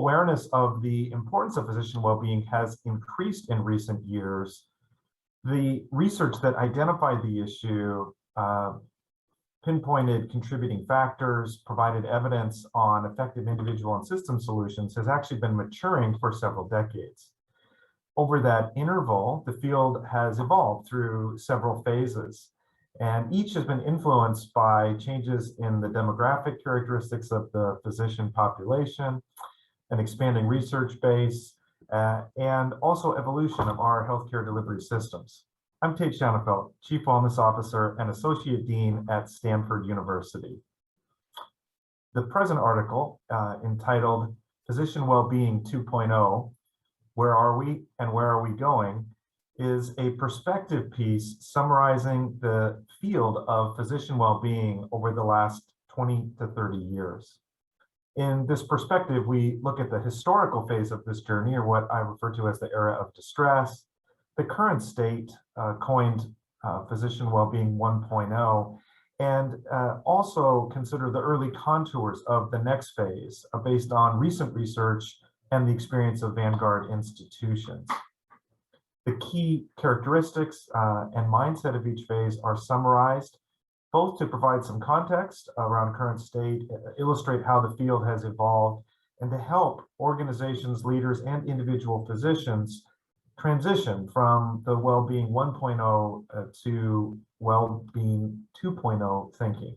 awareness of the importance of physician well-being has increased in recent years, the research that identified the issue pinpointed contributing factors, provided evidence on effective individual and system solutions has actually been maturing for several decades. Over that interval, the field has evolved through several phases, and each has been influenced by changes in the demographic characteristics of the physician population, an expanding research base, and also evolution of our healthcare delivery systems. I'm Tate Shanafelt, Chief Wellness Officer and Associate Dean at Stanford University. The present article, entitled Physician Wellbeing 2.0, Where Are We and Where Are We Going?, is a perspective piece summarizing the field of physician well-being over the last 20 to 30 years. In this perspective, we look at the historical phase of this journey, or what I refer to as the era of distress, the current state, coined Physician Wellbeing 1.0, and also consider the early contours of the next phase based on recent research and the experience of Vanguard institutions. The key characteristics and mindset of each phase are summarized, both to provide some context around current state, illustrate how the field has evolved, and to help organizations, leaders, and individual physicians transition from the Wellbeing 1.0 to Wellbeing 2.0 thinking.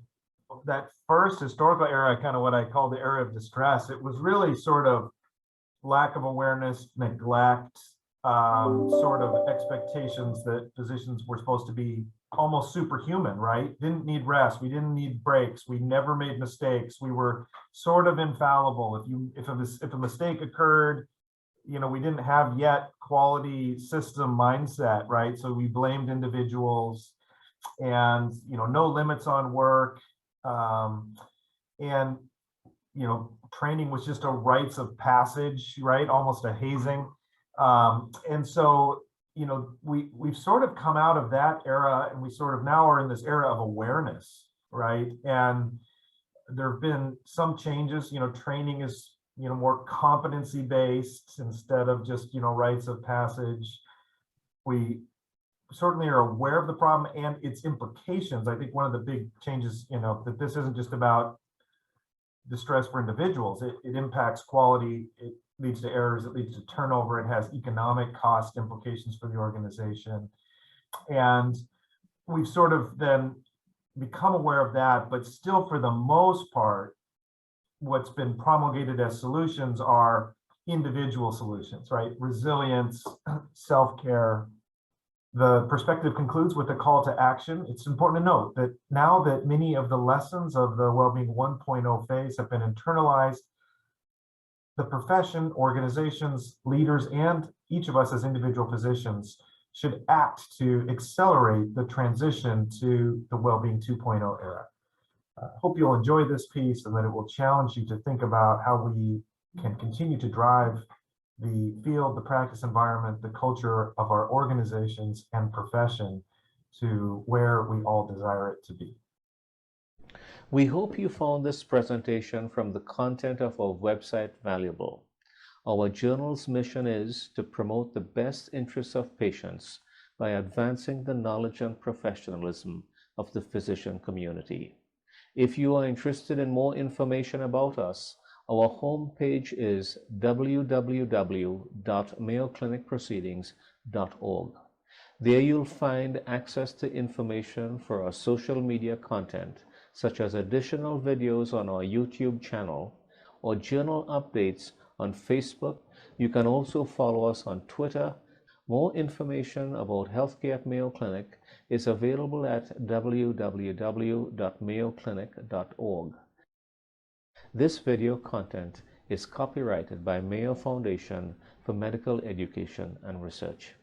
That first historical era, kind of what I call the era of distress, it was really sort of lack of awareness, neglect, sort of expectations that physicians were supposed to be almost superhuman, right? Didn't need rest, we didn't need breaks, we never made mistakes, we were sort of infallible. If a mistake occurred, you know, we didn't have yet quality system mindset, right? So we blamed individuals, and no limits on work, and training was just a rites of passage, right? Almost a hazing. And so we've sort of come out of that era, and we sort of now are in this era of awareness, right? And there have been some changes. Training is more competency based instead of just rites of passage. We certainly are aware of the problem and its implications. I think one of the big changes, that this isn't just about distress for individuals. It impacts quality. It leads to errors. It leads to turnover. It has economic cost implications for the organization. And we've sort of then become aware of that, but still, for the most part, what's been promulgated as solutions are individual solutions, right? Resilience, self-care. The perspective concludes with a call to action. It's important to note that now that many of the lessons of the Wellbeing 1.0 phase have been internalized, the profession, organizations, leaders, and each of us as individual physicians should act to accelerate the transition to the Wellbeing 2.0 era. Hope you'll enjoy this piece and that it will challenge you to think about how we can continue to drive the field, the practice environment, the culture of our organizations and profession to where we all desire it to be. We hope you found this presentation from the content of our website valuable. Our journal's mission is to promote the best interests of patients by advancing the knowledge and professionalism of the physician community. If you are interested in more information about us, our homepage is www.mayoclinicproceedings.org. There you'll find access to information for our social media content, such as additional videos on our YouTube channel or journal updates on Facebook. You can also follow us on Twitter. More information about healthcare at Mayo Clinic is available at www.mayoclinic.org. This video content is copyrighted by Mayo Foundation for Medical Education and Research.